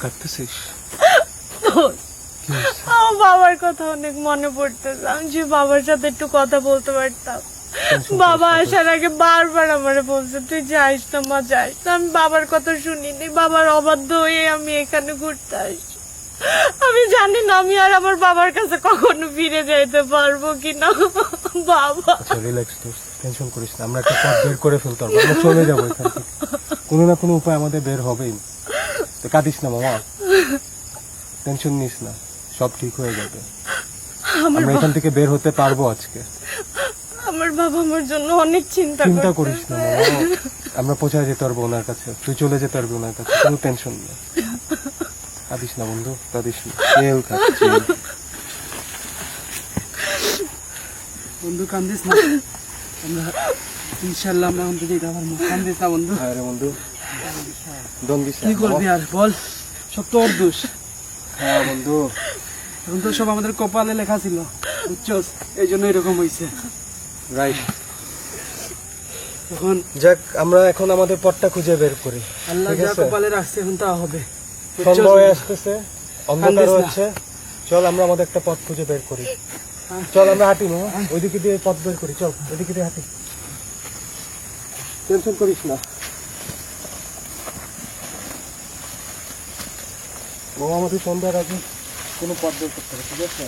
কাঁদতেছিস? আমার বাবার কথা অনেক মনে পড়তেছে। আমি যে বাবার সাথে একটু কথা বলতে পারতাম। বাবা আসার আগে বারবার আমারে বলছে তুই যাইস না মা, যাইস না। আমি বাবার কথা শুনিনি, বাবার অবাধ্য হয়ে আমি এখানে ঘুরতে আসছি। আমি জানি না আমি আর আমার বাবার কাছে কখনো ফিরে যাইতে পারবো কিনা। বাবা রিল্যাক্স, টেনশন করিস না, আমরা একটা পথ বের করে ফেলতে পারবো, আমরা চলে যাবো এখান থেকে। কোনো না কোনো উপায় আমাদের বের হবেই। তো কাঁদিস না মামা, টেনশন নিস না, সব ঠিক হয়ে যাবে। আমরা এখান থেকে বের হতে পারবো আজকে। আমার বাবা আমার জন্য অনেক চিন্তা করিস না মামা, আমরা পৌঁছায় যেতে পারবো ওনার কাছে, তুই চলে যেতে পারবি ওনার কাছে, কোনো টেনশন নেই। কাঁদিস না বন্ধু, কাঁদিস না, তেল খাচ্ছি। বন্ধু কান্দিস না, আমরা ইনশাআল্লাহ আমরা এখন থেকে যাবার না। কান্দিস না বন্ধু। আরে বন্ধু দন্দিস কি করবি আর বল, সব তোর দোষ। হ্যাঁ বন্ধু, এখন তো সব আমাদের কপালে লেখা ছিল, বুঝছস, এই জন্য এরকম হয়েছে। রাইট। এখন যাক, আমরা এখন আমাদের পথটা খুঁজে বের করি। আল্লাহ ঠিক যা আছে? কপালে রাখছে এখন তা হবে। সন্ধ্যা হয়ে আসতেছে, অন্ধকার কান্দিস না। হচ্ছে, চল আমরা আমাদের একটা পথ খুঁজে বের করি। চল আমরা হাঁটি না, ওইদিকে দিয়ে পথ বের করি, চল ওইদিকে দিয়ে হাঁটি। টেনশন করিস না। ও আমাদের সন্ধ্যার আগে কোনো পথ বের করতে হবে, ঠিক আছে?